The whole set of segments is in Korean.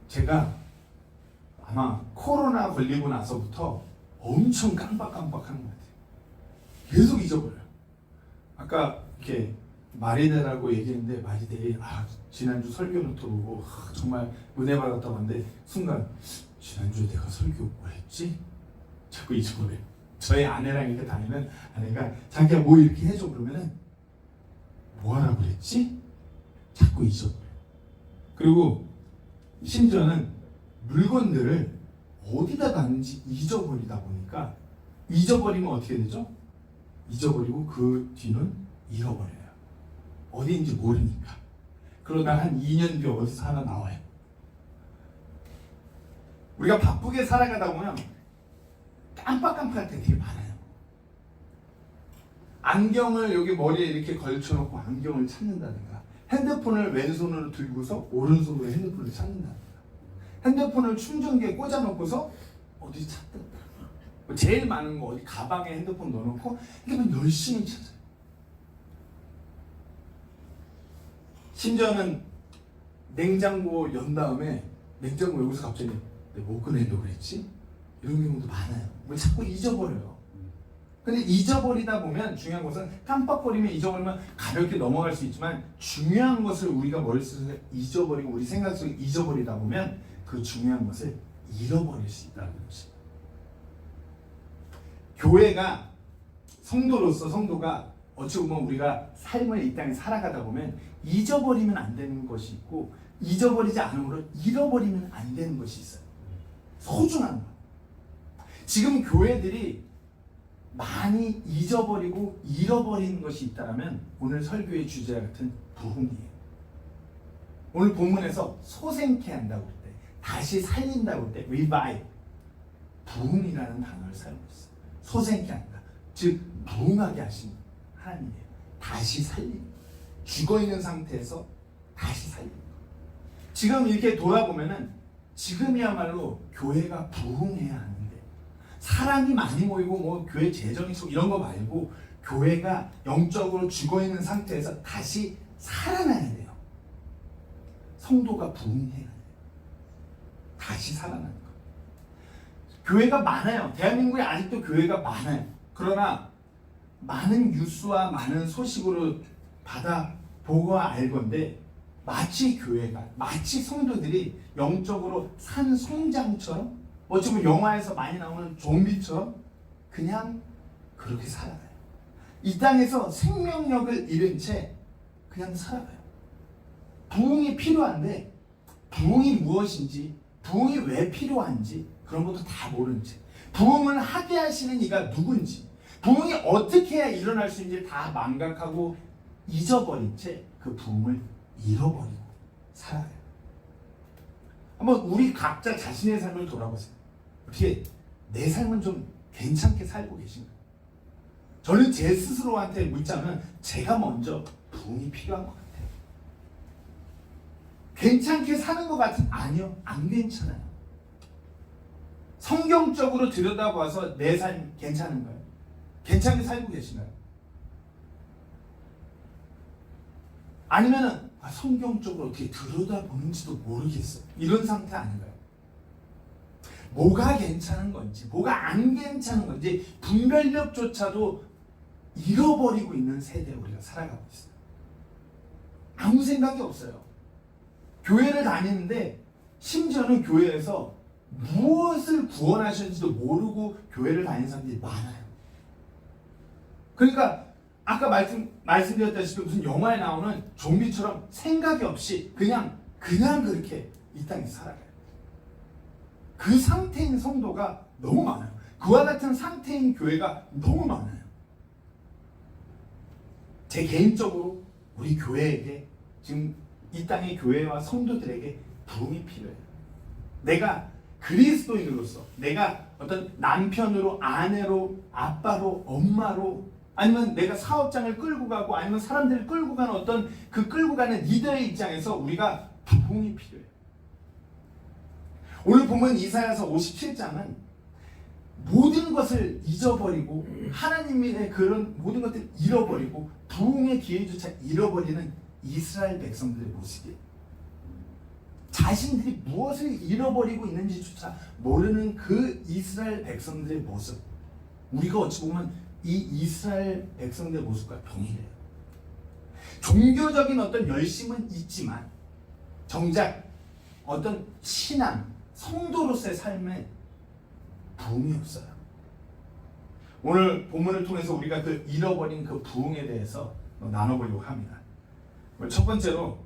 제가 아마 코로나 걸리고 나서부터 엄청 깜빡하는 것 같아요. 계속 잊어버려요. 아까 이렇게 마리네라고 얘기했는데 마리네 지난주 설교 노트 보고 정말 은혜 받았다고 하는데 순간 지난주에 내가 설교 뭐 했지? 자꾸 잊어버려요. 저희 아내랑 이렇게 다니면 아내가 자기가 뭐 이렇게 해줘 그러면은 뭐 하라고 그랬지? 자꾸 잊어버려요. 그리고 심지어는 물건들을 어디다 놨는지 잊어버리다 보니까 잊어버리면 어떻게 되죠? 잊어버리고 그 뒤는 잃어버려요. 어디인지 모르니까. 그러다 한 2년 뒤에 어디서 하나 나와요. 우리가 바쁘게 살아가다 보면 깜빡깜빡할 때 되게 많아요. 안경을 여기 머리에 이렇게 걸쳐놓고 안경을 찾는다든가, 핸드폰을 왼손으로 들고서 오른손으로 핸드폰을 찾는다든가, 핸드폰을 충전기에 꽂아놓고서 어디 찾든가, 제일 많은 거 어디 가방에 핸드폰 넣어놓고 핸드폰 열심히 찾아요. 심지어는 냉장고 연 다음에 냉장고 여기서 갑자기 내가 뭐 꺼내려고 그랬지? 이런 경우도 많아요. 왜 자꾸 잊어버려요. 근데 잊어버리다 보면 중요한 것은 깜빡거리면 잊어버리면 가볍게 넘어갈 수 있지만 중요한 것을 우리가 머릿속에서 잊어버리고 우리 생각 속에 잊어버리다 보면 그 중요한 것을 잃어버릴 수 있다는 것입니다. 교회가 성도가 어찌 보면 우리가 삶을 이 땅에 살아가다 보면 잊어버리면 안 되는 것이 있고 잊어버리지 않으므로 잃어버리면 안 되는 것이 있어요. 소중한 거. 지금 교회들이 많이 잊어버리고 잃어버리는 것이 있다면 오늘 설교의 주제 같은 부흥이에요. 오늘 본문에서 소생케 한다고 그럴 때, 다시 살린다고 그럴 때 revive, 부흥이라는 단어를 사용했어요. 소생케 한다. 즉 부흥하게 하신 하나님이에요. 다시 살림. 죽어있는 상태에서 다시 살림. 지금 이렇게 돌아보면은 지금이야말로 교회가 부흥해야 하는데 사람이 많이 모이고 뭐 교회 재정이 속 이런 거 말고 교회가 영적으로 죽어있는 상태에서 다시 살아나야 돼요. 성도가 부흥해야 돼요. 다시 살아나는 거. 교회가 많아요. 대한민국에 아직도 교회가 많아요. 그러나 많은 뉴스와 많은 소식으로 받아보고 알건데 마치 교회가, 마치 성도들이 영적으로 산 송장처럼 어찌 보면 영화에서 많이 나오는 좀비처럼 그냥 그렇게 살아가요. 이 땅에서 생명력을 잃은 채 그냥 살아가요. 부흥이 필요한데 부흥이 무엇인지, 부흥이 왜 필요한지 그런 것도 다 모르는 채, 부흥을 하게 하시는 이가 누군지, 부흥이 어떻게 해야 일어날 수 있는지 다 망각하고 잊어버린 채 그 부흥을 잃어버리고 살아가요. 한번 우리 각자 자신의 삶을 돌아보세요. 어떻게 내 삶은 좀 괜찮게 살고 계신가요? 저는 제 스스로한테 묻자면 제가 먼저 부흥이 필요한 것 같아요. 괜찮게 사는 것 같은? 아니요, 안 괜찮아요. 성경적으로 들여다봐서 내 삶 괜찮은가요? 괜찮게 살고 계시나요? 아니면은 성경적으로 어떻게 들여다보는지도 모르겠어요. 이런 상태 아닌가요? 뭐가 괜찮은 건지, 뭐가 안 괜찮은 건지 분별력조차도 잃어버리고 있는 세대에 우리가 살아가고 있어요. 아무 생각이 없어요. 교회를 다니는데 심지어는 교회에서 무엇을 구원하셨는지도 모르고 교회를 다니는 사람들이 많아요. 그러니까 아까 말씀드렸다시피 무슨 영화에 나오는 좀비처럼 생각이 없이 그냥 그렇게 이 땅에 살아가요. 그 상태인 성도가 너무 많아요. 그와 같은 상태인 교회가 너무 많아요. 제 개인적으로 우리 교회에게 지금 이 땅의 교회와 성도들에게 부흥이 필요해요. 내가 그리스도인으로서, 내가 어떤 남편으로, 아내로, 아빠로, 엄마로, 아니면 내가 사업장을 끌고 가고 아니면 사람들을 끌고 가는 어떤 그 끌고 가는 리더의 입장에서 우리가 부흥이 필요해요. 오늘 보면 이사야서 57장은 모든 것을 잊어버리고 하나님의 그런 모든 것들을 잃어버리고 부흥의 기회조차 잃어버리는 이스라엘 백성들의 모습이에요. 자신들이 무엇을 잃어버리고 있는지조차 모르는 그 이스라엘 백성들의 모습, 우리가 어찌 보면 이 이스라엘 백성들의 모습과 동일해요. 종교적인 어떤 열심은 있지만 정작 어떤 신앙, 성도로서의 삶에 부흥이 없어요. 오늘 본문을 통해서 우리가 그 잃어버린 그 부흥에 대해서 나눠보려고 합니다. 첫 번째로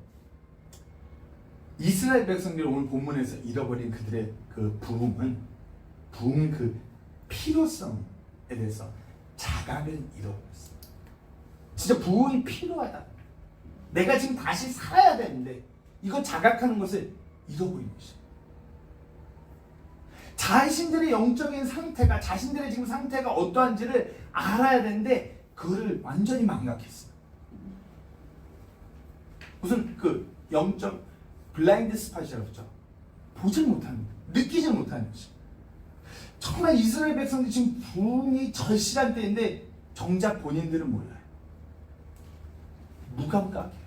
이스라엘 백성들이 오늘 본문에서 잃어버린 그들의 그 부흥은 그 필요성에 대해서 자각을 잃어버렸어요. 진짜 부흥이 필요하다. 내가 지금 다시 살아야 되는데 이거 자각하는 것을 잃어버린 것이에요. 자신들의 영적인 상태가, 자신들의 지금 상태가 어떠한지를 알아야 되는데 그거를 완전히 망각했어요. 무슨 그 영적 블라인드 스팟이라고 그러죠. 보질 못하는, 느끼지 못하는 것이. 정말 이스라엘 백성들이 지금 부흥이 절실한 때인데 정작 본인들은 몰라요. 무감각해요.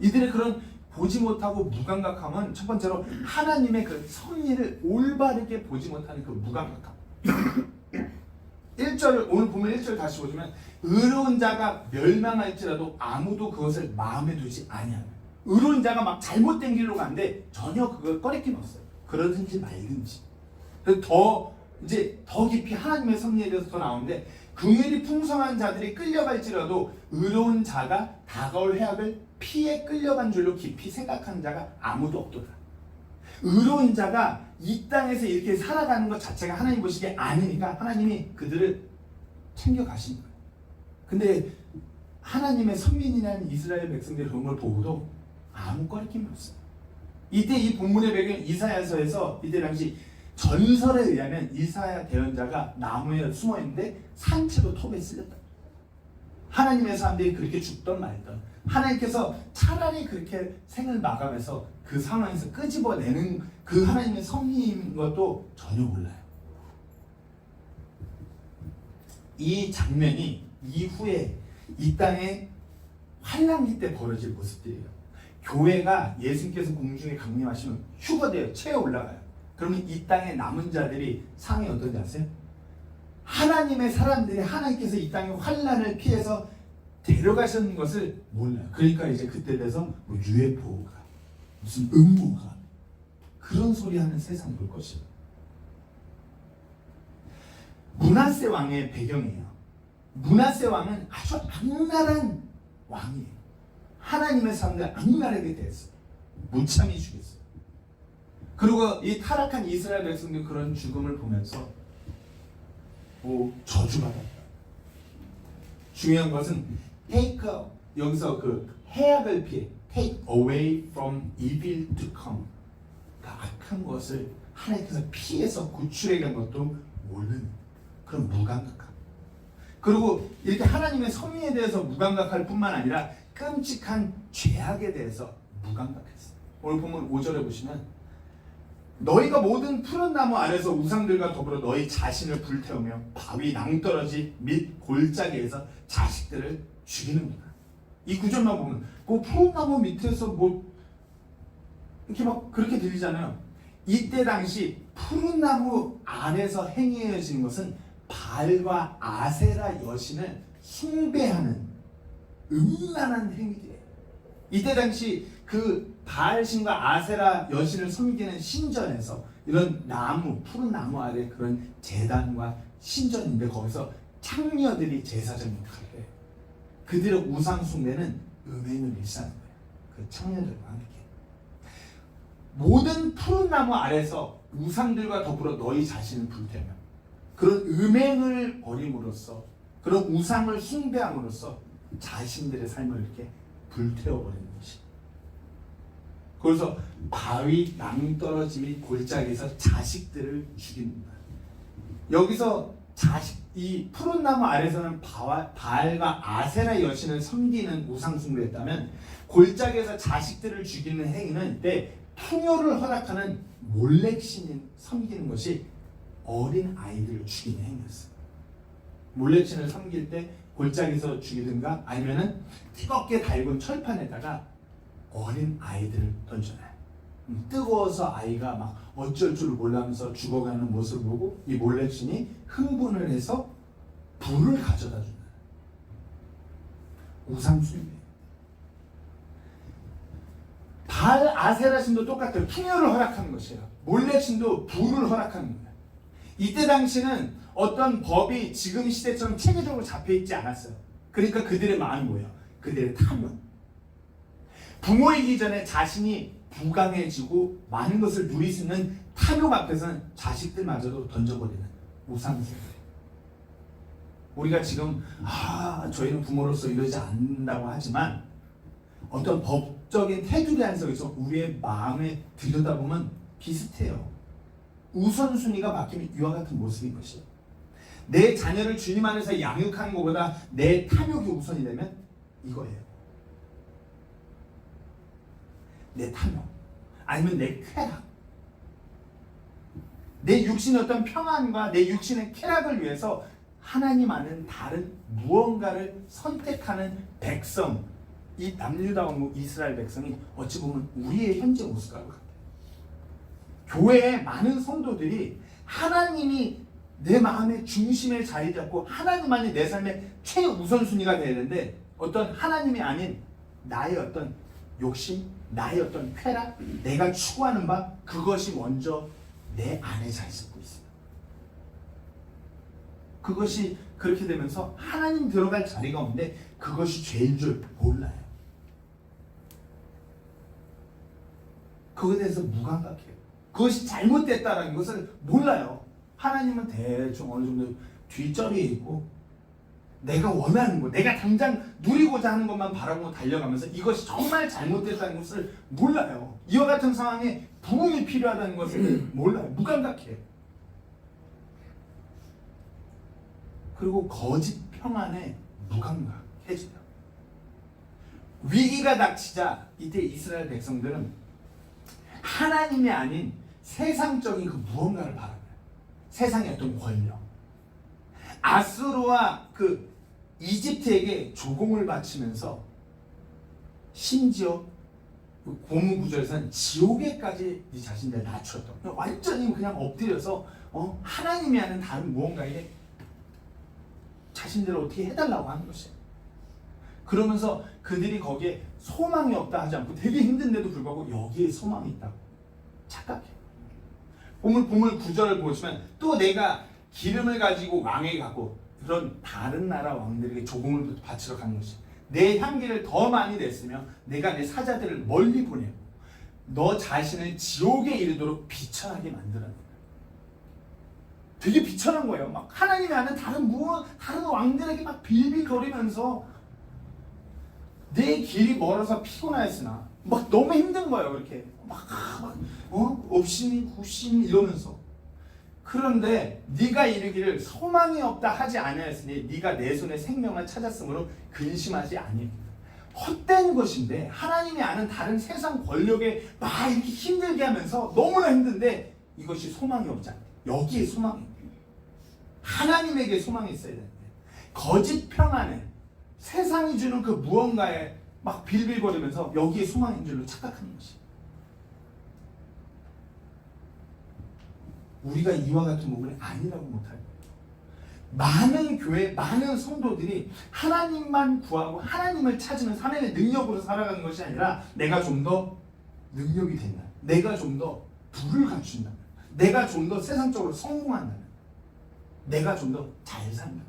이들의 그런 보지 못하고 무감각함은 첫 번째로 하나님의 그 섭리를 올바르게 보지 못하는 그 무감각함. 1절, 오늘 보면 1절 다시 보시면 의로운 자가 멸망할지라도 아무도 그것을 마음에 두지 아니하며, 의로운 자가 막 잘못된 길로 가는데 전혀 그걸 꺼리낌 없어요. 그러든지 말든지. 더 깊이 하나님의 섭리에 대해서 더 나오는데, 긍휼이 풍성한 자들이 끌려갈지라도 의로운 자가 다가올 해악을 피해 끌려간 줄로 깊이 생각하는 자가 아무도 없도다. 의로운 자가 이 땅에서 이렇게 살아가는 것 자체가 하나님 보시기에 아니니까 하나님이 그들을 챙겨가신 거예요. 근데 하나님의 선민이라는 이스라엘 백성들이 그런 걸 보고도 아무 꺼리낌이 없어요. 이때 이 본문의 배경 이사야서에서 이때 당시 전설에 의하면 이사야 대언자가 나무에 숨어 있는데 산채로 톱에 쓸렸다. 하나님의 사람들이 그렇게 죽던 말던 하나님께서 차라리 그렇게 생을 마감해서 그 상황에서 끄집어내는 그 하나님의 섭리인 것도 전혀 몰라요. 이 장면이 이후에 이 땅에 환란기 때 벌어질 모습들이에요. 교회가 예수님께서 공중에 강림하시면 휴거돼요. 체에 올라가요. 그러면 이 땅에 남은 자들이 상황이 어떤지 아세요? 하나님의 사람들이 하나님께서 이 땅에 환란을 피해서 데려가시는 것을 몰라요. 그러니까 이제 그때 돼서 뭐 UFO가 무슨 음모가 그런 소리 하는 세상 볼 것이에요. 므낫세 왕의 배경이에요. 므낫세 왕은 아주 악랄한 왕이에요. 하나님의 사람들 악랄하게 됐어요. 무참히 죽였어요. 그리고 이 타락한 이스라엘 백성들 그런 죽음을 보면서 저주받았다. 중요한 것은 take, 여기서 그 해악을 피해, take away from evil to come. 그 악한 것을 하나님께서 피해서 구출해 간 것도 모르는 그런 무감각함. 그리고 이렇게 하나님의 섭리에 대해서 무감각할 뿐만 아니라 끔찍한 죄악에 대해서 무감각했어요. 오늘 보면 5절에 보시면 너희가 모든 푸른 나무 아래서 우상들과 더불어 너희 자신을 불태우며 바위 낭떠러지 및 골짜기에서 자식들을 죽이는구나. 이 구절만 보면 그 푸른 나무 밑에서 뭐 이렇게 막 그렇게 들리잖아요. 이때 당시 푸른 나무 아래서 행해지는 것은 바알과 아세라 여신을 숭배하는 음란한 행위들이에요. 이때 당시 그 바알신과 아세라 여신을 섬기는 신전에서 이런 나무, 푸른 나무 아래 그런 제단과 신전인데 거기서 창녀들이 제사장 역할을 해요. 그들의 우상 숭배는 음행을 일삼는 거예요. 그 창녀들과 함께. 모든 푸른 나무 아래서 우상들과 더불어 너희 자신을 불태우며 그런 음행을 버림으로써 그런 우상을 숭배함으로써 자신들의 삶을 이렇게 불태워버리는 것이. 그래서 바위 낭떠러짐이 골짜기에서 자식들을 죽입니다. 여기서 이 푸른 나무 아래서는 바알과 아세라 여신을 섬기는 우상 숭배했다면 골짜기에서 자식들을 죽이는 행위는 이때 풍요를 허락하는 몰렉신을 섬기는 것이 어린 아이들을 죽이는 행위였어요. 몰렉신을 섬길 때 골짜기에서 죽이든가 아니면은 뜨겁게 달군 철판에다가 어린 아이들을 던져놔요. 뜨거워서 아이가 막 어쩔 줄 몰라면서 죽어가는 모습을 보고 이 몰렉신이 흥분을 해서 불을 가져다 준다. 우상숭배예요. 발 아세라 신도 똑같아요. 풍요를 허락하는 것이에요. 몰렉신도 불을 허락하는 거예요. 이때 당시는 어떤 법이 지금 시대처럼 체계적으로 잡혀있지 않았어요. 그러니까 그들의 마음이 뭐예요? 그들의 탐욕. 부모이기 전에 자신이 부강해지고 많은 것을 누릴 수 있는 탐욕 앞에서는 자식들마저도 던져버리는 우상숭배. 우리가 지금 저희는 부모로서 이러지 않는다고 하지만 어떤 법적인 테두리 안에서 우리의 마음에 들여다보면 비슷해요. 우선순위가 바뀌면 이와 같은 모습인 것이에요. 내 자녀를 주님 안에서 양육하는 것보다 내 탐욕이 우선이 되면 이거예요. 내 탐욕 아니면 내 쾌락, 내 육신의 어떤 평안과 내 육신의 쾌락을 위해서 하나님 아는 다른 무언가를 선택하는 백성, 이 남유다 왕국 이스라엘 백성이 어찌 보면 우리의 현재 모습과 같아요. 교회에 많은 성도들이 하나님이 내 마음의 중심에 자리 잡고 하나님만이 내 삶의 최우선순위가 되어야 되는데 어떤 하나님이 아닌 나의 어떤 욕심, 나의 어떤 쾌락, 내가 추구하는 바, 그것이 먼저 내 안에 자리 잡고 있어요. 그것이 그렇게 되면서 하나님 들어갈 자리가 없는데 그것이 죄인 줄 몰라요. 그것에 대해서 무감각해요. 그것이 잘못됐다는 것을 몰라요. 하나님은 대충 어느 정도 뒷자리에 있고 내가 원하는 것, 내가 당장 누리고자 하는 것만 바라보고 달려가면서 이것이 정말 잘못됐다는 것을 몰라요. 이와 같은 상황에 부흥이 필요하다는 것을 몰라요. 무감각해요. 그리고 거짓 평안에 무감각해져요. 위기가 닥치자 이때 이스라엘 백성들은 하나님이 아닌 세상적인 그 무언가를 바라봐요. 세상의 어떤 권력. 아수르와 그 이집트에게 조공을 바치면서 심지어 그 고문 구절에서는 지옥에까지 이 자신들을 낮췄다. 완전히 그냥 엎드려서 하나님이 아닌 다른 무언가에게 자신들을 어떻게 해달라고 하는 것이에요. 그러면서 그들이 거기에 소망이 없다 하지 않고 되게 힘든데도 불구하고 여기에 소망이 있다고 착각해요. 오늘 보물 9절을 보시면 또 내가 기름을 가지고 왕에게 가고 그런 다른 나라 왕들에게 조공을 바치러 가는 것이 내 향기를 더 많이 냈으며 내가 내 사자들을 멀리 보내고 너 자신을 지옥에 이르도록 비천하게 만들었다. 되게 비천한 거예요. 막 하나님이 아는 다른 왕들에게 막 빌빌거리면서 내 길이 멀어서 피곤하였으나 막 너무 힘든 거예요. 그렇게 업신 구신 이러면서. 그런데 네가 이르기를 소망이 없다 하지 아니하였으니 네가 내 손에 생명을 찾았으므로 근심하지 아니하리라. 헛된 것인데 하나님이 아는 다른 세상 권력에 막 이렇게 힘들게 하면서 너무나 힘든데 이것이 소망이 없지 않다. 여기에 소망이 있다. 하나님에게 소망이 있어야 되는데 거짓 평안에 세상이 주는 그 무언가에 막 빌빌거리면서 여기에 소망인 줄로 착각하는 것이. 우리가 이와 같은 부분이 아니라고 못할 거예요. 많은 교회, 많은 성도들이 하나님만 구하고 하나님을 찾으면 하나님의 능력으로 살아가는 것이 아니라 내가 좀 더 능력이 된다. 내가 좀 더 부를 갖춘다. 내가 좀 더 세상적으로 성공한다. 내가 좀 더 잘 산다.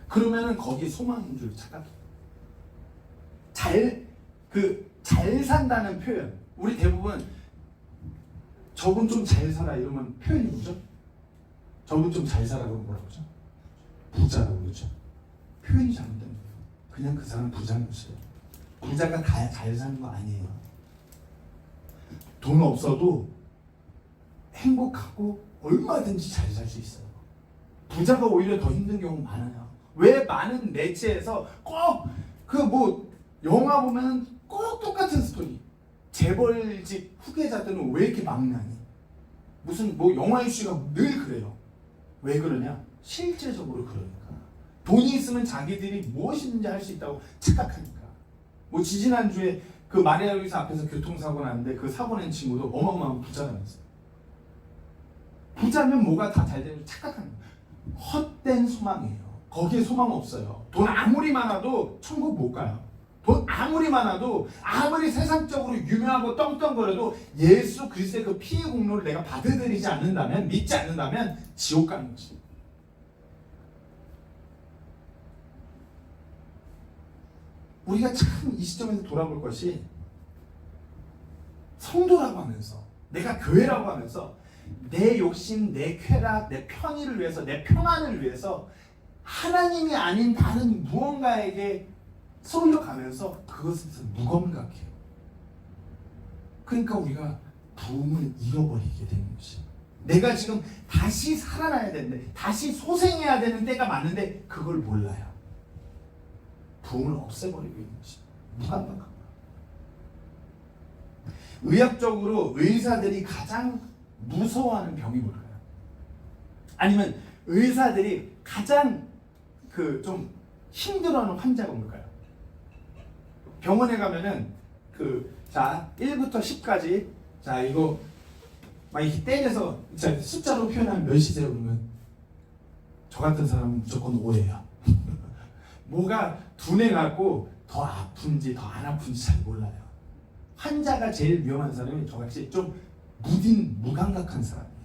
그러면은 거기에 소망인 줄 착각해요. 잘 산다는 표현. 우리 대부분 저분 좀 잘 살아 이러면 표현이 뭐죠? 저분 좀 잘 살아 그러면 뭐라고 그러죠? 부자라고 그러죠. 표현이 잘못된 거예요. 그냥 그 사람은 부자인 것이에요. 부자가 다 잘 사는 거 아니에요. 돈 없어도 행복하고 얼마든지 잘 살 수 있어요. 부자가 오히려 더 힘든 경우 많아요. 왜 많은 매체에서 꼭 영화 보면 꼭 똑같은 스토리. 재벌집 후계자들은 왜 이렇게 막나니? 무슨 영화 이슈가 늘 그래요. 왜 그러냐? 실제적으로 그러니까. 돈이 있으면 자기들이 무엇이든지 할 수 있다고 착각하니까. 지지난주에 그 마리아 요리사 앞에서 교통사고 났는데 그 사고 낸 친구도 어마어마한 부자가 됐어요. 부자면 뭐가 다 잘 되는 착각하는 거예요. 헛된 소망이에요. 거기에 소망 없어요. 돈 아무리 많아도 천국 못 가요. 돈 아무리 많아도 아무리 세상적으로 유명하고 떵떵거려도 예수 그리스도의 그 피의 공로를 내가 받아들이지 않는다면, 믿지 않는다면 지옥 가는 거지. 우리가 참 이 시점에서 돌아볼 것이, 성도라고 하면서, 내가 교회라고 하면서 내 욕심, 내 쾌락, 내 편의를 위해서, 내 평안을 위해서 하나님이 아닌 다른 무언가에게 쏠려가면서 그것에서 무감각해요. 그러니까 우리가 부흥을 잃어버리게 되는 것이, 내가 지금 다시 살아나야 되는데, 다시 소생해야 되는 때가 많은데 그걸 몰라요. 부흥을 없애버리고 있는 것이 무감각한 거예요. 의학적으로 의사들이 가장 무서워하는 병이 뭘까요? 아니면 의사들이 가장 좀 힘들어하는 환자가 뭘까요? 병원에 가면은 자 1부터 10까지 자 이거 막 이렇게 때려서 숫자로 표현하면 몇이세요? 그러면 저 같은 사람은 무조건 5예요. 뭐가 둔해갖고 더 아픈지 더 안 아픈지 잘 몰라요. 환자가 제일 위험한 사람이 저같이 좀 무감각한 사람이에요.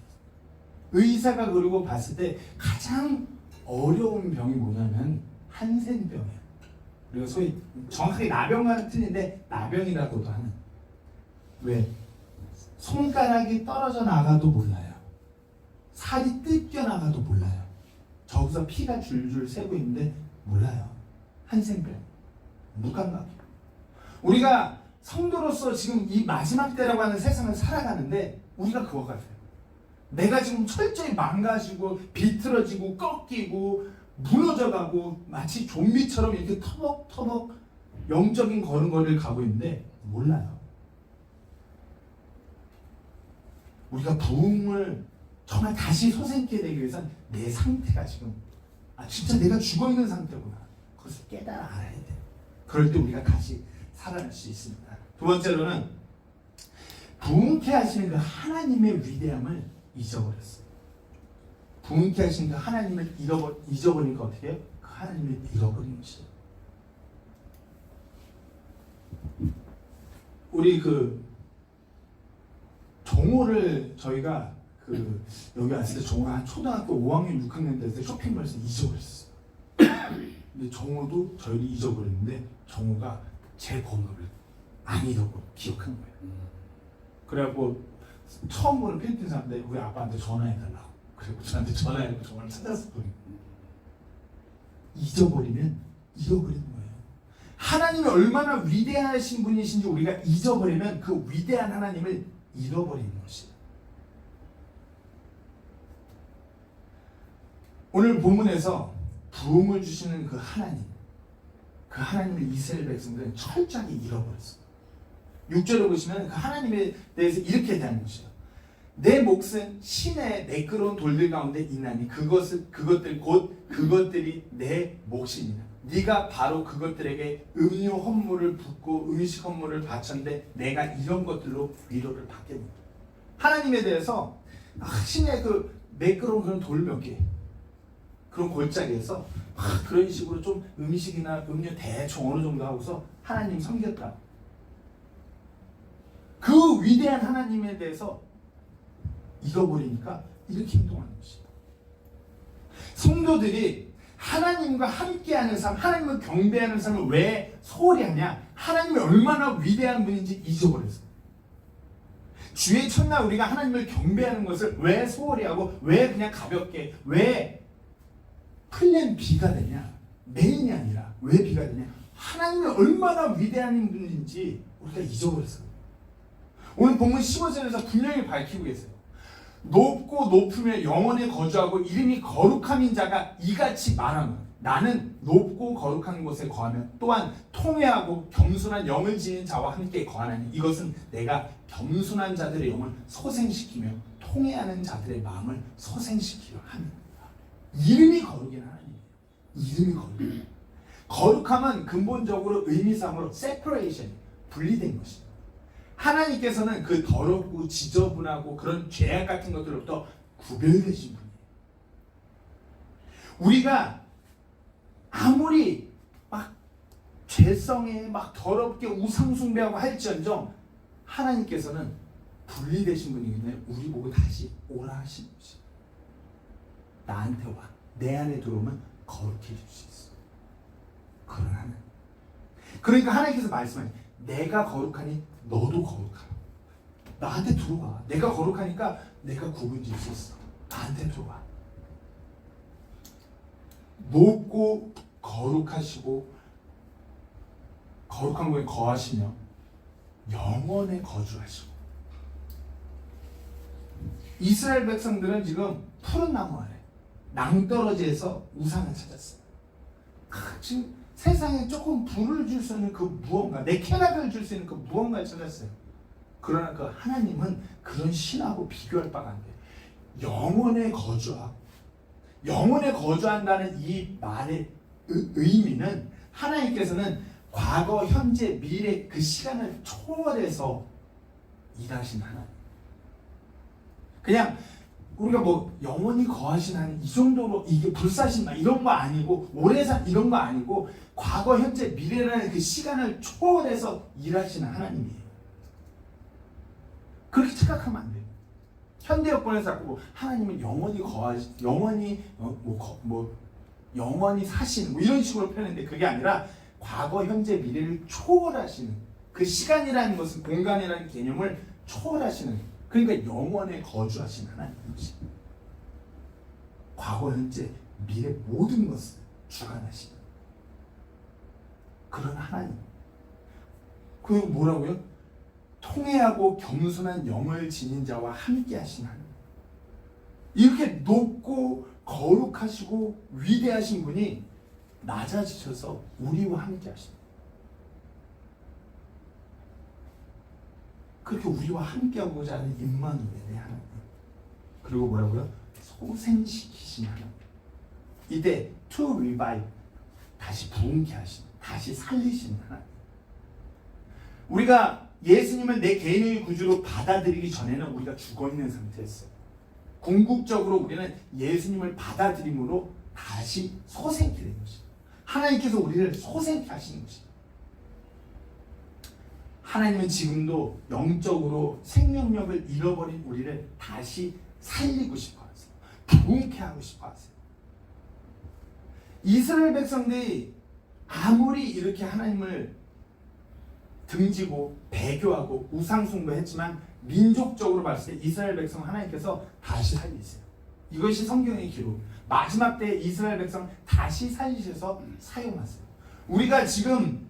의사가 그러고 봤을 때 가장 어려운 병이 뭐냐면 한센병이에요. 그리고 소위 정확하게 나병과는 틀린데 나병이라고도 하는. 왜? 손가락이 떨어져 나가도 몰라요. 살이 뜯겨 나가도 몰라요. 저기서 피가 줄줄 새고 있는데 몰라요. 한센병. 무감각해요. 우리가 성도로서 지금 이 마지막 때라고 하는 세상을 살아가는데 우리가 그거 같아요. 내가 지금 철저히 망가지고 비틀어지고 꺾이고 무너져가고 마치 좀비처럼 이렇게 터벅터벅 영적인 걸음걸이를 가고 있는데 몰라요. 우리가 부흥을 정말 다시 소생케 되기 위해서는 내 상태가 지금 진짜 내가 죽어있는 상태구나. 그것을 깨달아 알아야 돼요. 그럴 때 우리가 다시 살아날 수 있습니다. 두 번째로는 부흥케 하시는 그 하나님의 위대함을 잊어버렸어요. 부흥케 하시는 그 하나님을 잊어버리니까 어떻게 해요? 그 하나님을 잃어버린 것이에요. 우리 종호를 저희가 여기 왔을 때 종호가 한 초등학교 5학년 6학년 될 때 쇼핑몰에서 잊어버렸어요. 근데 종호도 저희를 잊어버렸는데 종호가 제 번호를 안 잊어버리고 기억한 거예요. 그래갖고 처음 보는 필리핀 사람인데 우리 아빠한테 전화해달라고. 그리고 저한테 전화해서 전화를 찾았었거든요. 잊어버리면 잃어버리는 거예요. 하나님이 얼마나 위대하신 분이신지 우리가 잊어버리면 그 위대한 하나님을 잃어버리는 것이에요. 오늘 본문에서 부흥을 주시는 그 하나님을 이스라엘 백성들은 철저하게 잃어버렸어요. 6절을 보시면 그 하나님에 대해서 이렇게 대하는 것이에요. 내 몫은 시내의 매끄러운 돌들 가운데 있나니 그것들이 내 몫이니라. 네가 바로 그것들에게 음료 헌물을 붓고 음식 헌물을 바쳤는데 내가 이런 것들로 위로를 받겠노라. 하나님에 대해서 시내의 매끄러운 그런 돌 몇 개, 그런 골짜기에서 그런 식으로 좀 음식이나 음료 대충 어느 정도 하고서 하나님 섬겼다. 그 위대한 하나님에 대해서 잃어버리니까 이렇게 행동하는 것이다. 성도들이 하나님과 함께하는 삶, 하나님을 경배하는 삶을 왜 소홀히 하냐? 하나님이 얼마나 위대한 분인지 잊어버렸어요. 주의 첫날 우리가 하나님을 경배하는 것을 왜 소홀히 하고 왜 그냥 가볍게, 왜 플랜 B가 되냐? 메인이 아니라 왜 B가 되냐? 하나님이 얼마나 위대한 분인지 우리가 잊어버렸어요. 오늘 본문 15절에서 분명히 밝히고 계세요. 높고 높으며 영원히 거주하고 이름이 거룩함인 자가 이같이 말하면 나는 높고 거룩한 곳에 거하며 또한 통회하고 겸손한 영을 지닌 자와 함께 거하나니 이것은 내가 겸손한 자들의 영을 소생시키며 통회하는 자들의 마음을 소생시키려 합니다. 이름이 거룩인 하나님이에요. 이름이 거룩해요. 거룩함은 근본적으로 의미상으로 separation, 분리된 것입니다. 하나님께서는 그 더럽고 지저분하고 그런 죄악 같은 것들로부터 구별되신 분이에요. 우리가 아무리 막 죄성에 막 더럽게 우상숭배하고 할지언정 하나님께서는 분리되신 분이기 때문에 우리 보고 다시 오라 하신 것이에요. 나한테 와. 내 안에 들어오면 거룩해 줄 수 있어. 그런 하나님. 그러니까 하나님께서 말씀하세요. 내가 거룩하니 너도 거룩하라. 나한테 들어와. 내가 거룩하니까 내가 구분 지을 수 있어. 나한테 들어와. 높고 거룩하시고 거룩한 곳에 거하시며 영원에 거주하시고. 이스라엘 백성들은 지금 푸른 나무 아래 낭떠러지에서 우상을 찾았어요. 지금 세상에 조금 불을 줄 수 있는 그 무언가, 내 쾌락을 줄 수 있는 그 무언가를 찾았어요. 그러나 그 하나님은 그런 신하고 비교할 바가 안 돼요. 영원에 거주하고, 영원에 거주한다는 이 말의 의미는 하나님께서는 과거, 현재, 미래 그 시간을 초월해서 일하신 하나님. 그냥 우리가 뭐 영원히 거하신 하나님 이 정도로 이게 불사신다 이런 거 아니고 오래 산 이런 거 아니고 과거, 현재, 미래라는 그 시간을 초월해서 일하시는 하나님이에요. 그렇게 착각하면 안 돼요. 현대 여권에서 자꾸 뭐 하나님은 영원히 영원히 사시는 뭐 이런 식으로 표현했는데 그게 아니라 과거, 현재, 미래를 초월하시는 그 시간이라는 것은 공간이라는 개념을 초월하시는 그러니까 영원에 거주하신 하나님이시. 과거, 현재, 미래 모든 것을 주관하시는 그런 하나님. 그리고 뭐라고요? 통회하고 겸손한 영을 지닌 자와 함께 하신 하나님. 이렇게 높고 거룩하시고 위대하신 분이 낮아지셔서 우리와 함께 하십니다. 그렇게 우리와 함께하고자 하는 임마누엘의 하나님. 그리고 뭐라고요? 소생시키신 하나님. 이때 to revive, 다시 부흥케 하신, 다시 살리신 하나님. 우리가 예수님을 내 개인의 구주로 받아들이기 전에는 우리가 죽어있는 상태였어요. 궁극적으로 우리는 예수님을 받아들임으로 다시 소생케 된 것입니다. 하나님께서 우리를 소생케 하시는 것입니다. 하나님은 지금도 영적으로 생명력을 잃어버린 우리를 다시 살리고 싶어 하세요. 부흥케 하고 싶어 하세요. 이스라엘 백성들이 아무리 이렇게 하나님을 등지고 배교하고 우상숭배했지만 민족적으로 봤을 때 이스라엘 백성 하나님께서 다시 살리세요. 이것이 성경의 기록. 마지막 때 이스라엘 백성 다시 살리셔서 사용하세요. 우리가 지금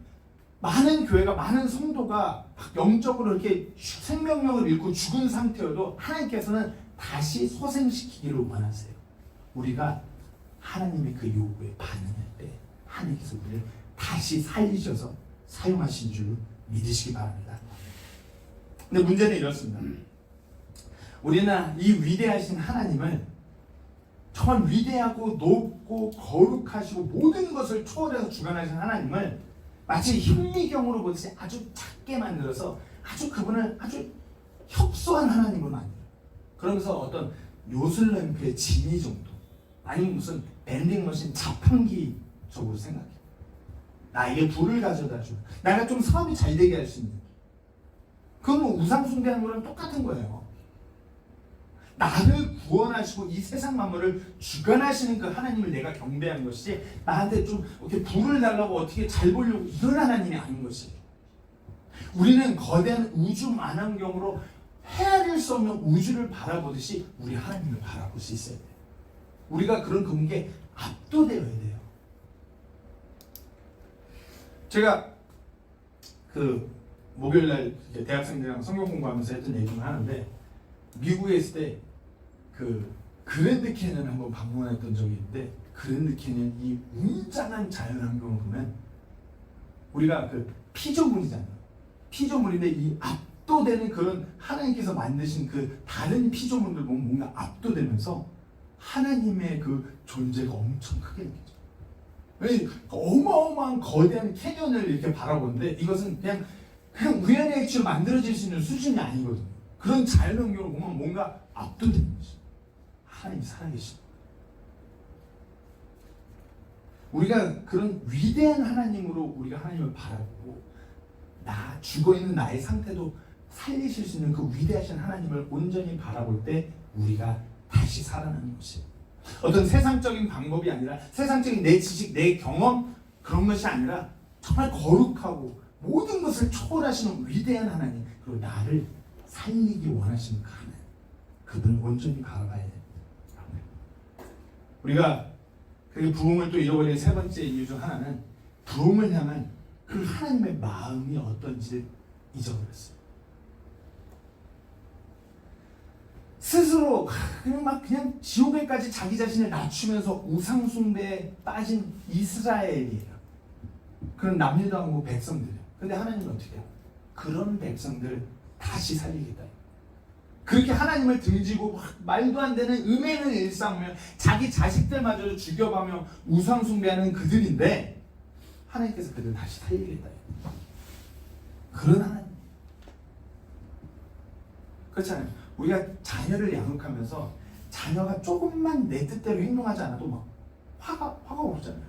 많은 교회가 많은 성도가 영적으로 이렇게 생명력을 잃고 죽은 상태여도 하나님께서는 다시 소생시키기를 원하세요. 우리가 하나님의 그 요구에 반응할 때 하나님께서 우리를 다시 살리셔서 사용하신 줄 믿으시기 바랍니다. 근데 문제는 이렇습니다. 우리는 이 위대하신 하나님을 정말 위대하고 높고 거룩하시고 모든 것을 초월해서 주관하신 하나님을 마치 현미경으로 보듯이 아주 작게 만들어서 아주 그분을 아주 협소한 하나님으로 만들어요. 그러면서 어떤 요술램프의 지니 정도 아니면 무슨 밴딩머신 자판기적으로 생각해요. 나에게 불을 가져다 줘. 내가 좀 사업이 잘 되게 할 수 있는. 그건 뭐 우상숭배하는 거랑 똑같은 거예요. 나를 구원하시고 이 세상 만물을 주관하시는 그 하나님을 내가 경배하는 것이 나한테 좀 이렇게 불을 달라고 어떻게 잘 보려고 이런 하나님이 아닌 것이에요. 우리는 거대한 우주 만환경으로 헤아릴 수 없는 우주를 바라보듯이 우리 하나님을 바라볼 수 있어야 돼요. 우리가 그런 그분께 압도되어야 돼요. 제가 그 목요일날 대학생들이랑 성경 공부하면서 했던 얘기 중 하는데 미국에 있을 때 그 그랜드 캐년을 한번 방문했던 적이 있는데 그랜드 캐년 이 웅장한 자연환경을 보면 우리가 그 피조물이잖아요. 피조물인데 이 압도되는 그런 하나님께서 만드신 그 다른 피조물들 보면 뭔가 압도되면서 하나님의 그 존재가 엄청 크게 느껴져요. 왜 어마어마한 거대한 캐년을 이렇게 바라보는데 이것은 그냥 그냥 우연의 일치로 만들어질 수 있는 수준이 아니거든요. 그런 자연환경을 보면 뭔가 압도되는 거죠. 하나님이 살아계신 우리가 그런 위대한 하나님으로 우리가 하나님을 바라보고 나 죽어있는 나의 상태도 살리실 수 있는 그 위대하신 하나님을 온전히 바라볼 때 우리가 다시 살아나는 것이에요. 어떤 세상적인 방법이 아니라 세상적인 내 지식, 내 경험 그런 것이 아니라 정말 거룩하고 모든 것을 초월하시는 위대한 하나님, 그리고 나를 살리기 원하시는 그 하나님, 그분을 온전히 바라봐야 됩니다. 우리가 그 부흥을 또 잃어버린 세 번째 이유 중 하나는 부흥을 향한 그 하나님의 마음이 어떤지 잊어버렸어요. 스스로 그냥 지옥에까지 자기 자신을 낮추면서 우상 숭배에 빠진 이스라엘이에요. 그런 남유다하고 백성들이에요. 근데 하나님은 어떻게 해요? 그런 백성들을 다시 살리겠다. 그렇게 하나님을 등지고 말도 안 되는 음해는 일삼으며 자기 자식들마저도 죽여가며 우상 숭배하는 그들인데 하나님께서 그들을 다시 살리겠다. 그런 하나님. 그렇잖아요. 우리가 자녀를 양육하면서 자녀가 조금만 내 뜻대로 행동하지 않아도 막 화가 오르잖아요.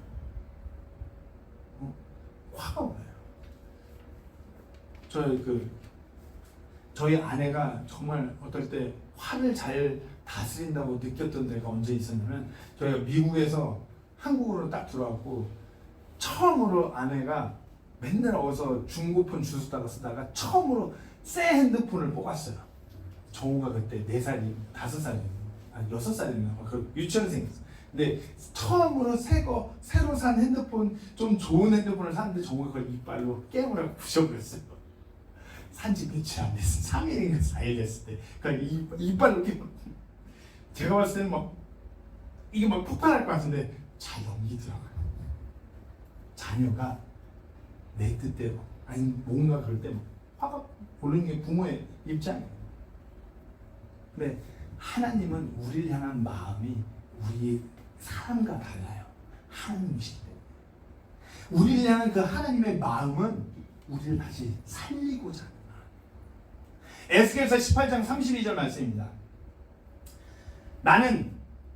화가 오르요. 저희 아내가 정말 어떨 때 화를 잘 다스린다고 느꼈던 때가 언제 있었냐면, 저희가 미국에서 한국으로 딱 들어왔고 처음으로 아내가 맨날 어서 중고폰 주웠다가 쓰다가 처음으로 새 핸드폰을 뽑았어요. 정우가 그때 4살이 5살이 아니 6살이나 그 유치원생이었어. 근데 처음으로 새로 산 핸드폰, 좀 좋은 핸드폰을 샀는데 정우가 그걸 이빨로 깨물어 부셔버렸어요. 산지 며칠 안 됐어. 3일인가 4일 됐을 때. 그러니까 이빨로 이렇게 제가 봤을 때는 막 이게 막 폭발할 것 같은데 잘 넘기더라고요. 자녀가 내 뜻대로 아니 뭔가 그럴 때 막 화가 오르는 게 부모의 입장이에요. 근데 하나님은 우리를 향한 마음이 우리 사람과 달라요. 하나님이시기 때문에. 우리를 향한 그 하나님의 마음은 우리를 다시 살리고자 하는 마음. 에스겔서 18장 32절 말씀입니다. 나는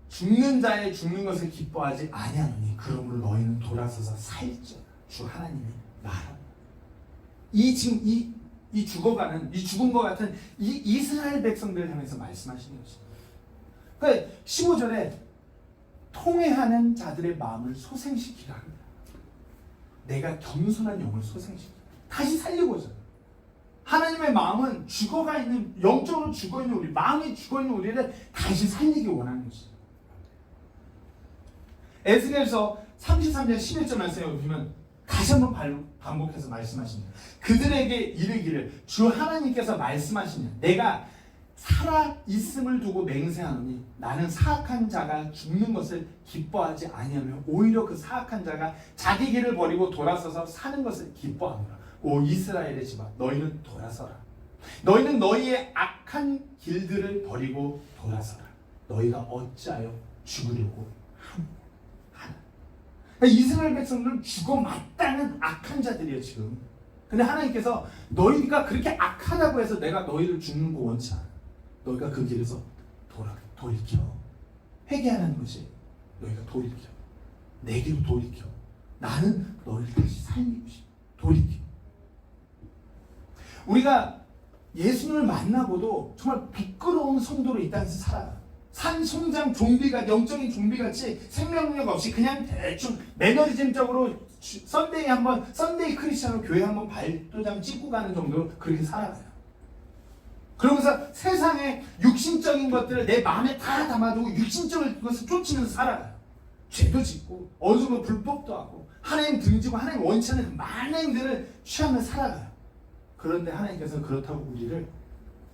죽는 자의 죽는 것을 기뻐하지 아니하노니 그러므로 너희는 돌아서서 살지어다. 주 하나님이 말합니다. 이 죽어가는, 이 죽은 것 같은 이 이스라엘 백성들을 향해서 말씀하시는 것입니다. 그러니까 15절에 통회하는 자들의 마음을 소생시키라 합니다. 내가 겸손한 영을 소생시키라. 다시 살리고자. 하나님의 마음은 죽어가 있는, 영적으로 죽어있는 우리, 마음이 죽어있는 우리를 다시 살리기 원하는 것이죠. 에스겔서 33장 11절 말씀에 보시면 다시 한번 반복해서 말씀하십니다. 그들에게 이르기를 주 하나님께서 말씀하시냐, 내가 살아있음을 두고 맹세하노니 나는 사악한 자가 죽는 것을 기뻐하지 아니하며 오히려 그 사악한 자가 자기 길을 버리고 돌아서서 사는 것을 기뻐하노라. 오 이스라엘의 집아, 너희는 돌아서라. 너희는 너희의 악한 길들을 버리고 돌아서라. 너희가 어찌하여 죽으려고 하나. 이스라엘 백성들은 죽어 마땅한 악한 자들이에요 지금. 근데 하나님께서 너희가 그렇게 악하다고 해서 내가 너희를 죽는 거 원치 않아. 너희가 그 길에서 돌이켜. 회개하는 것이 너희가 돌이켜. 내게로 돌이켜. 나는 너희를 다시 살리고 싶어. 돌이켜. 우리가 예수님을 만나고도 정말 부끄러운 성도로 이 땅에서 살아요. 산송장 좀비가, 영적인 좀비같이 생명력 없이 그냥 대충 매너리즘적으로 썬데이 크리스천으로 교회 한번 발도장 찍고 가는 정도로 그렇게 살아가요. 그러면서 세상의 육신적인 것들을 내 마음에 다 담아두고 육신적인 것을 쫓으면서 살아가요. 죄도 짓고 어느 정도 불법도 하고 하나님 등지고 하나님 원치 않는 그 많은 행들을 취하며 살아가요. 그런데 하나님께서 그렇다고 우리를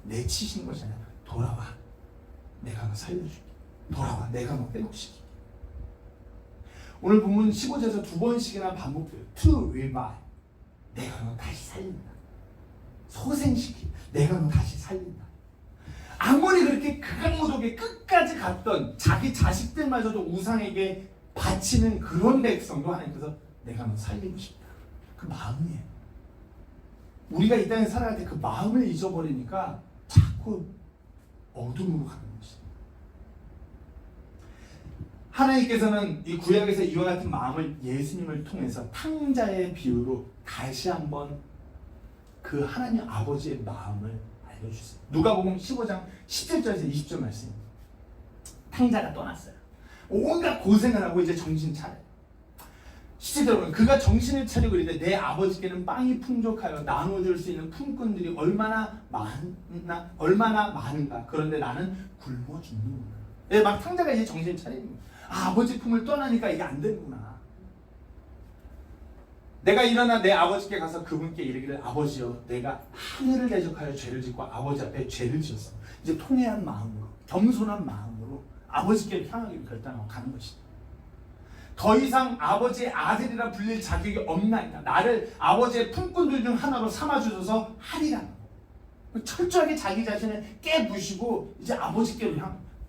내치시는 것이 아니라 돌아와. 내가 너 살려줄게. 돌아와. 내가 너 회복시킬게. 오늘 본문 15절에서 2번씩이나 반복돼요. To revive. 내가 너 다시 살린다. 소생시키. 내가 너 다시 살린다. 아무리 그렇게 극악무도하게 끝까지 갔던 자기 자식들마저도 우상에게 바치는 그런 백성도 하나님께서 내가 너 살리고 싶다. 그 마음이에요. 우리가 이 땅에 살아갈 때 그 마음을 잊어버리니까 자꾸 어둠으로 가는 것이. 하나님께서는 이 구약에서 이와 같은 마음을 예수님을 통해서 탕자의 비유로 다시 한번 그 하나님 아버지의 마음을 알려주세요. 누가복음 15장 17절에서 20절 말씀입니다. 탕자가 떠났어요. 온갖 고생을 하고 이제 정신 차려요. 17절은 그가 정신을 차리고 이르되 내 아버지께는 빵이 풍족하여 나눠줄 수 있는 품꾼들이 얼마나 많은가. 그런데 나는 굶어 죽는구나. 예, 막 탕자가 이제 정신을 차리는 거예요. 아버지 품을 떠나니까 이게 안 되는구나. 내가 일어나 내 아버지께 가서 그분께 이르기를 아버지여 내가 하늘을 대적하여 죄를 짓고 아버지 앞에 죄를 지었어. 이제 통회한 마음으로 겸손한 마음으로 아버지께 향하기를 결단하고 가는 것이다. 더 이상 아버지의 아들이라 불릴 자격이 없나이다. 나를 아버지의 품꾼들 중 하나로 삼아주셔서 하리라. 철저하게 자기 자신을 깨부시고 이제 아버지께로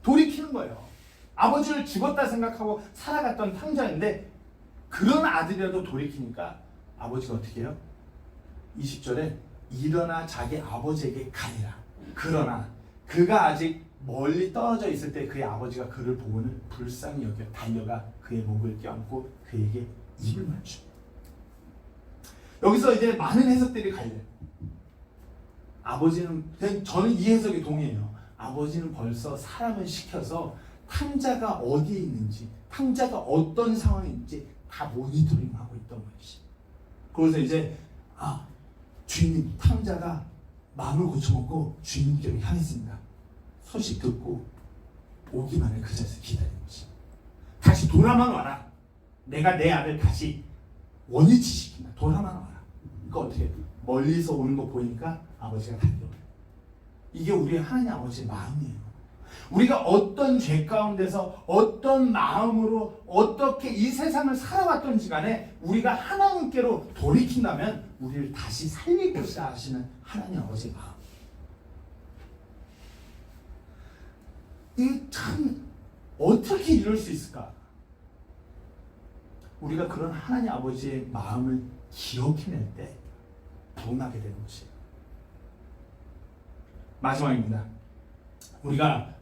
돌이키는 거예요. 아버지를 죽었다 생각하고 살아갔던 탕자인데 그런 아들이라도 돌이키니까 아버지가 어떻게 해요? 20절에 일어나 자기 아버지에게 가니라. 그러나 그가 아직 멀리 떨어져 있을 때 그의 아버지가 그를 보고는 불쌍히 여겨 달려가 그의 목을 껴안고 그에게 입을 맞춥니다. 여기서 이제 많은 해석들이 갈려요. 아버지는 저는 이 해석에 동의해요. 아버지는 벌써 사람을 시켜서 탕자가 어디에 있는지, 탕자가 어떤 상황인지 다 모니터링하고 있던 것이. 그래서 이제 주인님 탕자가 마음을 고쳐먹고 주인님께로 향했습니다. 소식 듣고 오기만 해 그 자리에서 기다리는 것이. 다시 돌아만 와라. 내가 내 아들 다시 원위치 시킨다. 돌아만 와라. 그러니까 어떻게 멀리서 오는 거 보니까 아버지가 달려와요. 이게 우리 하나님 아버지의 마음이에요. 우리가 어떤 죄 가운데서 어떤 마음으로 어떻게 이 세상을 살아왔던지 간에 우리가 하나님께로 돌이킨다면 우리를 다시 살리고자 하시는 하나님 아버지의 마음. 이 참 어떻게 이럴 수 있을까? 우리가 그런 하나님 아버지의 마음을 기억해낼 때 부흥하게 되는 것이에요. 마지막입니다. 우리가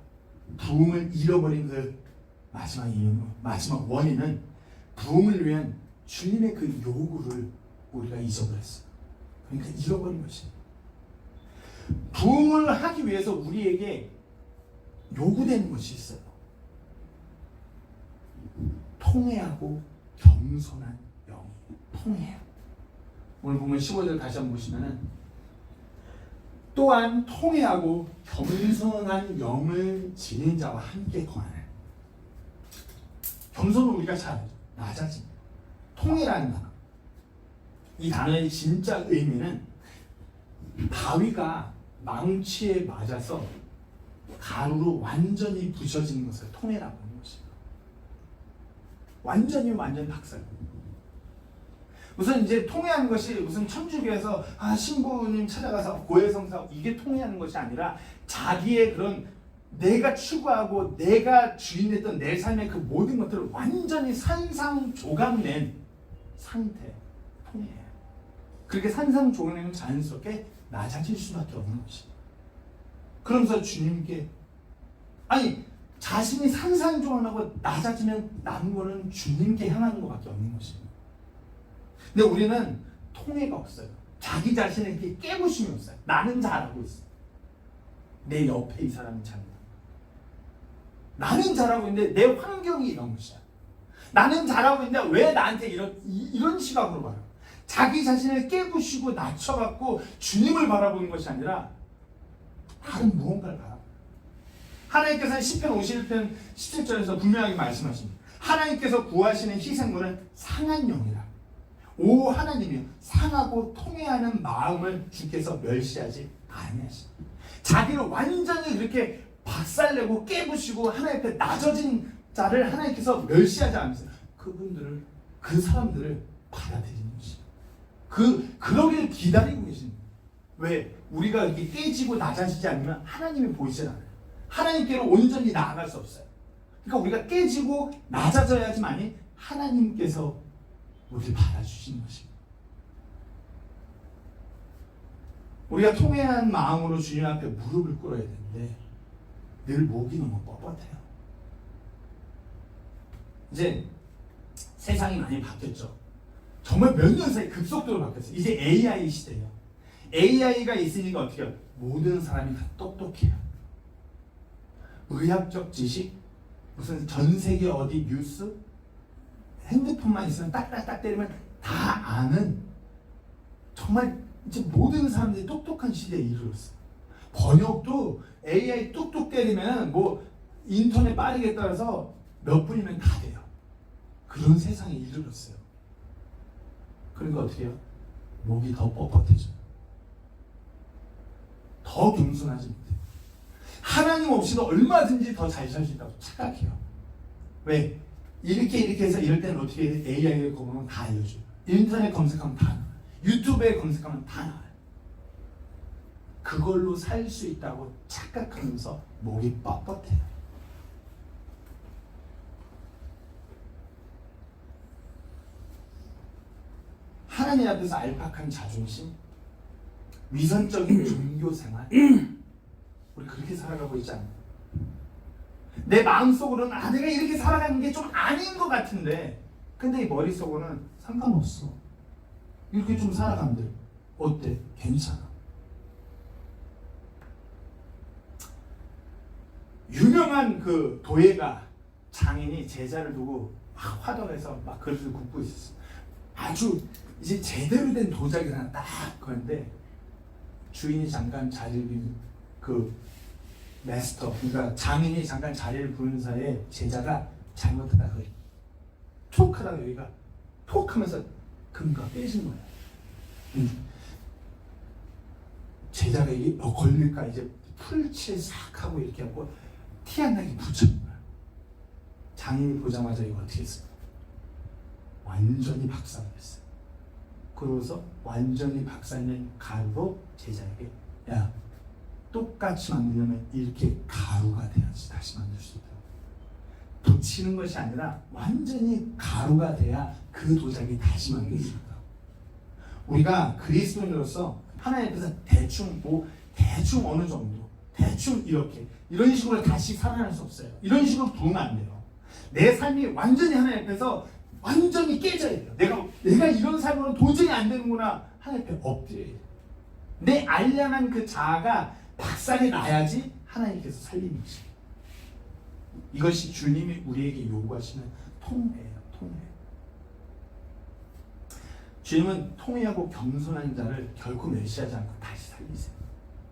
부흥을 잃어버린 그 마지막 이유, 마지막 원인은 부흥을 위한 주님의 그 요구를 우리가 잊어버렸어요. 그러니까 잃어버린 것이에요. 부흥을 하기 위해서 우리에게 요구되는 것이 있어요. 통회하고 겸손한 영이에요. 통회해요. 오늘 보면 15절 다시 한번 보시면은 또한 통회하고 겸손한 영을 지닌 자와 함께 거하네. 겸손은 우리가 잘 알죠. 낮아집니다. 통회라는 단어. 이 단어의 진짜 의미는 바위가 망치에 맞아서 가루로 완전히 부셔지는 것을 통회라고 하는 것이에요. 완전히 박살. 우선 이제 통회하는 것이 무슨 천주교에서 신부님 찾아가서 고해성사 이게 통회하는 것이 아니라 자기의 그런 내가 추구하고 내가 주인했던 내 삶의 그 모든 것들을 완전히 산상조각낸 상태 통회해요. 그렇게 산상조각내면 자연스럽게 낮아질 수밖에 없는 것입니다. 그러면서 주님께 자신이 산상조각나고 낮아지면 남은 거는 주님께 향하는 것밖에 없는 것입니다. 근데 우리는 통회가 없어요. 자기 자신에게 깨부심이 없어요. 나는 잘하고 있어. 내 옆에 이 사람은 잘한다. 나는 잘하고 있는데 내 환경이 이런 것이야. 나는 잘하고 있는데 왜 나한테 이런 시각으로 봐요. 자기 자신을 깨부시고 낮춰갖고 주님을 바라보는 것이 아니라 다른 무언가를 바라봐요. 하나님께서는 시편 51편 17절에서 분명하게 말씀하십니다. 하나님께서 구하시는 희생물은 상한 영이라. 오 하나님이여 상하고 통회하는 마음을 주께서 멸시하지 아니하시다. 자기를 완전히 그렇게 박살내고 깨부시고 하나님 앞에 낮아진 자를 하나님께서 멸시하지 않으세요. 그분들을 그 사람들을 받아들이는 것이에요. 그러기를 기다리고 계십니다. 왜? 우리가 이렇게 깨지고 낮아지지 않으면 하나님이 보이질 않아요. 하나님께로 온전히 나아갈 수 없어요. 그러니까 우리가 깨지고 낮아져야지만이 하나님께서 우리를 받아주시는 것입니다. 우리가 통회한 마음으로 주님 앞에 무릎을 꿇어야 되는데 늘 목이 너무 뻣뻣해요. 이제 세상이 많이 바뀌었죠. 정말 몇 년 사이 급속도로 바뀌었어요. 이제 AI 시대예요. AI가 있으니까 어떻게 해요? 모든 사람이 다 똑똑해요. 의학적 지식, 무슨 전 세계 어디 뉴스, 핸드폰만 있으면 딱딱딱 때리면 다 아는, 정말 이제 모든 사람들이 똑똑한 시대에 이르렀어요. 번역도 AI 뚝뚝 때리면 뭐 인터넷 빠르게 따라서 몇 분이면 다 돼요. 그런 세상에 이르렀어요. 그러니까 어떻게 해요? 목이 더 뻣뻣해져요. 더 겸손하지 못해요. 하나님 없이도 얼마든지 더 잘 살 수 있다고 착각해요. 왜? 이렇게 해서 이럴 때는 어떻게 해요? AI에 검색하면 다 알려줘요. 인터넷 검색하면 다 나와요. 유튜브에 검색하면 다 나와요. 그걸로 살 수 있다고 착각하면서 목이 뻣뻣해요. 하나님 앞에서 알팍한 자존심, 위선적인 종교 생활, 우리 그렇게 살아가고 있지 않나요? 내 마음속으로는 내가 이렇게 살아가는 게 좀 아닌 것 같은데, 근데 이 머릿속으로는 상관없어. 이렇게 좀 살아가면 돼. 어때? 괜찮아. 유명한 그 도예가, 장인이 제자를 두고 막 화덕에서 막 그릇을 굽고 있었어. 아주 이제 제대로 된 도자기 하나 딱 그런데 주인이 잠깐 자리를 비는 그 마스터, 그러니까 장인이 잠깐 자리를 부는 사이에 제자가 잘못하다 그 톡 하다가 여기가 톡 하면서 금가 빼진 거야. 제자가 이게 걸릴까 이제 풀칠 싹 하고 이렇게 하고 티 안 나게 붙여준 거야. 장인이 보자마자 이거 어떻게 했어요? 완전히 박살냈어요. 그러고서 완전히 박살낸 가루로 제자에게, 야, 똑같이 만들려면 이렇게 가루가 돼야지 다시 만들 수 있다고. 붙이는 것이 아니라 완전히 가루가 돼야 그 도자기 다시 만들 수 있다고. 우리가 그리스도인으로서 하나님 앞에서 대충 어느 정도, 대충 이런 식으로 다시 살아날 수 없어요. 이런 식으로 부으면 안 돼요. 내 삶이 완전히 하나님 앞에서 완전히 깨져야 돼요. 내가 이런 삶으로 도저히 안 되는구나. 하나님 앞에 엎드려야 돼요. 내 알량한 그 자아가 박살이 나야지 하나님께서 살림이시. 이것이 주님이 우리에게 요구하시는 통회예요. 통회. 주님은 통회하고 겸손한 자를 결코 멸시하지 않고 다시 살리세요.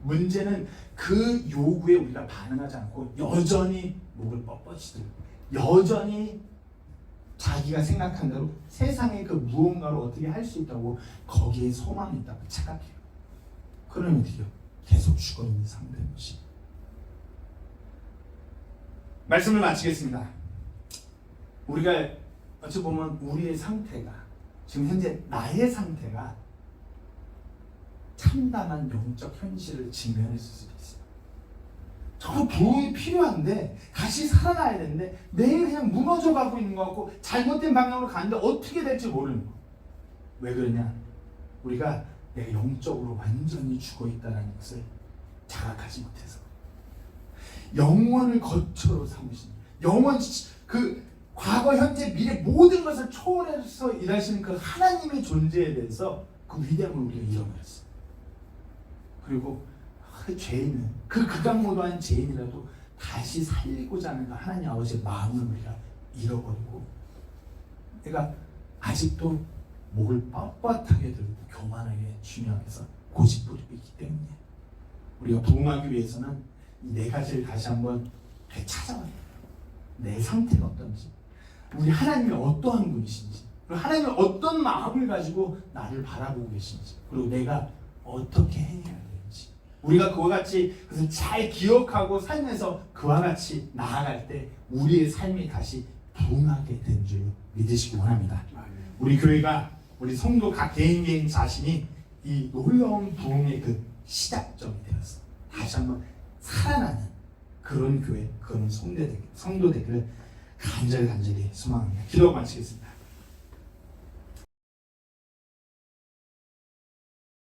문제는 그 요구에 우리가 반응하지 않고 여전히 목을 뻣뻣이 들고 여전히 자기가 생각한 대로 세상의 그 무언가를 어떻게 할 수 있다고 거기에 소망이 있다고 착각해요. 그러면 어떻게 해요? 계속 죽어있는 상태인 것이. 말씀을 마치겠습니다. 우리가 어찌 보면 우리의 상태가, 지금 현재 나의 상태가 참담한 영적 현실을 직면했을 수도 있어요. 정말 부흥이 필요한데 다시 살아나야 되는데 내일 그냥 무너져 가고 있는 것 같고 잘못된 방향으로 가는데 어떻게 될지 모르는 거. 왜 그러냐? 우리가 내가 영적으로 완전히 죽어있다는 것을 자각하지 못해서. 영원을 거처로 삼으신, 영원, 그 과거 현재 미래 모든 것을 초월해서 일하시는 그 하나님의 존재에 대해서 그 위대함을 우리가 잃어버렸어요. 그리고 죄인은 극악무도한 죄인이라도 다시 살리고자 하는 그 하나님 아버지의 마음을 우리가 잃어버리고, 내가 아직도 목을 뻣뻣하게 들고 교만하게 주님 앞에서 고집부리고 있기 때문에 우리가 부흥하기 위해서는 이 네 가지를 다시 한번 되찾아봐야 돼요. 내 상태가 어떤지, 우리 하나님이 어떠한 분이신지, 그리고 하나님이 어떤 마음을 가지고 나를 바라보고 계신지, 그리고 내가 어떻게 해야 되는지, 우리가 그와 같이 그것을 잘 기억하고 살면서 그와 같이 나아갈 때 우리의 삶이 다시 부흥하게 된 줄 믿으시기 원합니다. 우리 교회가, 우리 성도 각 개인 자신이 이 놀라운 부흥의 그 시작점이 되어서 다시 한번 살아나는 그런 교회, 그런 성도 되기를 간절히 소망합니다. 기도하고 마치겠습니다.